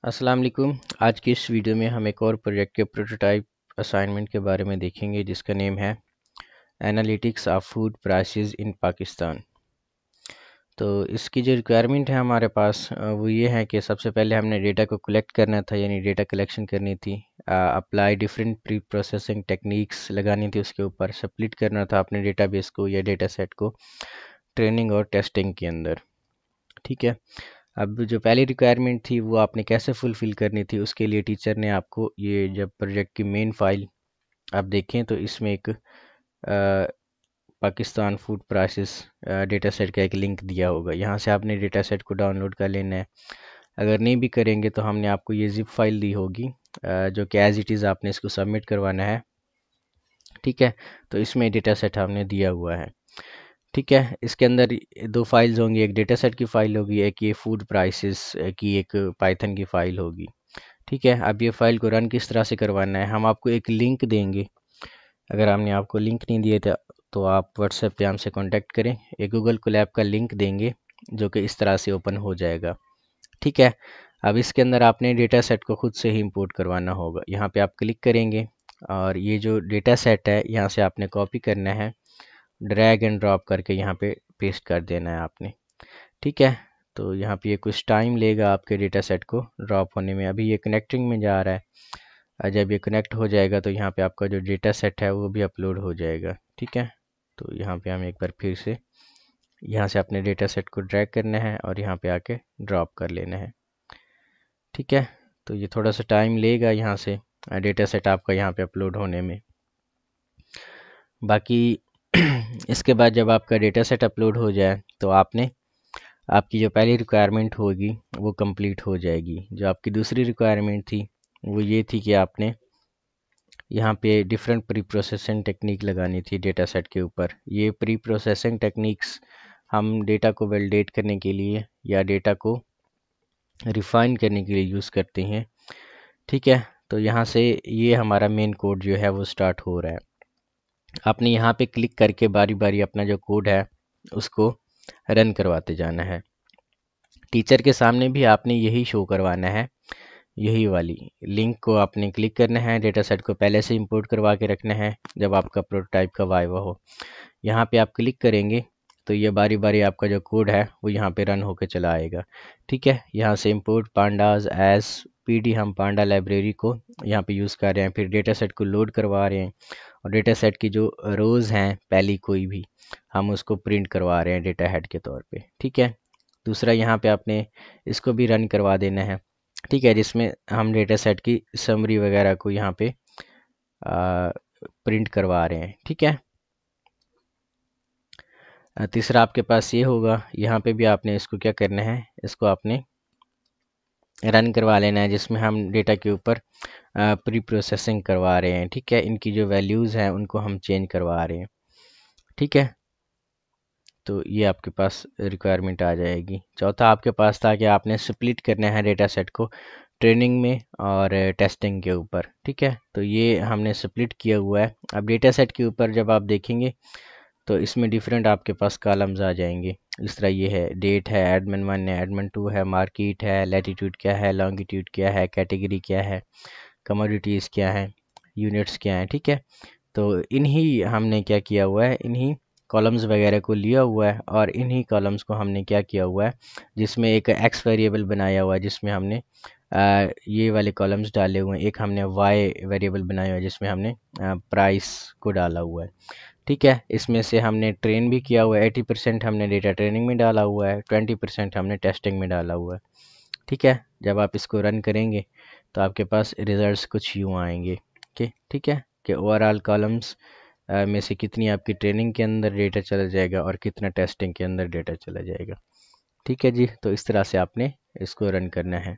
अस्सलाम वालेकुम। आज की इस वीडियो में हम एक और प्रोजेक्ट के प्रोटोटाइप असाइनमेंट के बारे में देखेंगे जिसका नेम है analytics of food prices in Pakistan. तो इसकी जो रिक्वायरमेंट है हमारे पास वो ये है कि सबसे पहले हमने डेटा को कलेक्ट करना था, यानी डेटा कलेक्शन करनी थी। Apply different pre processing techniques लगानी थी, उसके ऊपर स्प्लिट करना था अपने डेटाबेस को या डेटा सेट को ट्रेनिंग और टेस्टिंग के अंदर। ठीक है। अब जो पहली रिक्वायरमेंट थी वो आपने कैसे फुलफ़िल करनी थी, उसके लिए टीचर ने आपको ये जब प्रोजेक्ट की मेन फाइल आप देखें तो इसमें एक Pakistan food prices data set का एक लिंक दिया होगा। यहाँ से आपने डेटा सेट को डाउनलोड कर लेना है। अगर नहीं भी करेंगे तो हमने आपको ये जिप फाइल दी होगी जो कि एज इट इज़ आपने इसको सबमिट करवाना है। ठीक है। तो इसमें डेटा सेट हमने दिया हुआ है। ठीक है। इसके अंदर दो फाइल्स होंगी, एक डेटा सेट की फाइल होगी, एक ये फूड प्राइसेस की एक पाइथन की फाइल होगी। ठीक है। अब ये फाइल को रन किस तरह से करवाना है, हम आपको एक लिंक देंगे। अगर हमने आपको लिंक नहीं दिए तो आप व्हाट्सएप पे हमसे कांटेक्ट करें। एक गूगल कोलैब का लिंक देंगे जो कि इस तरह से ओपन हो जाएगा। ठीक है। अब इसके अंदर आपने डेटा सेट को खुद से ही इंपोर्ट करवाना होगा। यहाँ पे आप क्लिक करेंगे और ये जो डेटा सेट है यहाँ से आपने कॉपी करना है, ड्रैग एंड ड्रॉप करके यहाँ पे पेस्ट कर देना है आपने। ठीक है। तो यहाँ पे ये कुछ टाइम लेगा आपके डेटा सेट को ड्रॉप होने में। अभी ये कनेक्टिंग में जा रहा है और जब ये कनेक्ट हो जाएगा तो यहाँ पे आपका जो डेटा सेट है वो भी अपलोड हो जाएगा। ठीक है। तो यहाँ पे हम एक बार फिर से यहाँ से अपने डेटा सेट को ड्रैग करना है और यहाँ पे आके ड्रॉप कर लेना है। ठीक है। तो ये थोड़ा सा टाइम लेगा यहाँ से डेटा सेट आपका यहाँ पे अपलोड होने में। बाकी इसके बाद जब आपका डेटा सेट अपलोड हो जाए तो आपकी जो पहली रिक्वायरमेंट होगी वो कंप्लीट हो जाएगी। जो आपकी दूसरी रिक्वायरमेंट थी वो ये थी कि आपने यहाँ पे डिफरेंट प्री प्रोसेसिंग टेक्निक लगानी थी डेटा सेट के ऊपर। ये प्री प्रोसेसिंग टेक्निक्स हम डेटा को वैलिडेट करने के लिए या डेटा को रिफाइन करने के लिए यूज़ करते हैं। ठीक है। तो यहाँ से ये हमारा मेन कोड जो है वो स्टार्ट हो रहा है। आपने यहाँ पे क्लिक करके बारी बारी अपना जो कोड है उसको रन करवाते जाना है। टीचर के सामने भी आपने यही शो करवाना है, यही वाली लिंक को आपने क्लिक करना है। डेटा सेट को पहले से इंपोर्ट करवा के रखना है जब आपका प्रोटोटाइप का वाइवा हो। यहाँ पे आप क्लिक करेंगे तो ये बारी बारी आपका जो कोड है वो यहाँ पे रन होकर चला आएगा। ठीक है। यहाँ से इंपोर्ट पांडाज एज पीडी, हम पांडा लाइब्रेरी को यहाँ पे यूज़ कर रहे हैं। फिर डेटा सेट को लोड करवा रहे हैं और डेटा सेट की जो रोज़ हैं पहली कोई भी हम उसको प्रिंट करवा रहे हैं डेटा हेड के तौर पे। ठीक है। दूसरा यहाँ पे आपने इसको भी रन करवा देना है। ठीक है। जिसमें हम डेटा सेट की समरी वगैरह को यहाँ पे प्रिंट करवा रहे हैं। ठीक है। तीसरा आपके पास ये होगा, यहाँ पे भी आपने इसको क्या करना है, इसको आपने रन करवा लेना है जिसमें हम डेटा के ऊपर प्री प्रोसेसिंग करवा रहे हैं। ठीक है। इनकी जो वैल्यूज़ हैं उनको हम चेंज करवा रहे हैं। ठीक है। तो ये आपके पास रिक्वायरमेंट आ जाएगी। चौथा आपके पास था कि आपने स्प्लिट करना है डेटा सेट को ट्रेनिंग में और टेस्टिंग के ऊपर। ठीक है। तो ये हमने स्प्लिट किया हुआ है। अब डेटा सेट के ऊपर जब आप देखेंगे तो इसमें डिफरेंट आपके पास कॉलम्स आ जाएंगे। इस तरह ये है, डेट है, एडमिन 1 है, एडमिन 2 है, मार्केट है, लैटिट्यूड क्या है, लॉन्गिट्यूड क्या है, कैटेगरी क्या है, कमोडिटीज़ क्या है, यूनिट्स क्या है। ठीक है। तो इन्हीं हमने क्या किया हुआ है, इन्हीं कॉलम्स वगैरह को लिया हुआ है और इन्हीं कॉलम्स को हमने क्या किया हुआ है, जिसमें एक एक्स वेरिएबल बनाया हुआ है जिसमें हमने ये वाले कॉलम्स डाले हुए हैं। एक हमने वाई वेरिएबल बनाया हुआ है जिसमें हमने प्राइस को डाला हुआ है। ठीक है। इसमें से हमने ट्रेन भी किया हुआ है, 80% हमने डेटा ट्रेनिंग में डाला हुआ है, 20% हमने टेस्टिंग में डाला हुआ है। ठीक है। जब आप इसको रन करेंगे तो आपके पास रिजल्ट्स कुछ यूँ आएंगे कि ठीक है कि ओवरऑल कॉलम्स में से कितनी आपकी ट्रेनिंग के अंदर डेटा चला जाएगा और कितना टेस्टिंग के अंदर डेटा चला जाएगा। ठीक है जी। तो इस तरह से आपने इसको रन करना है।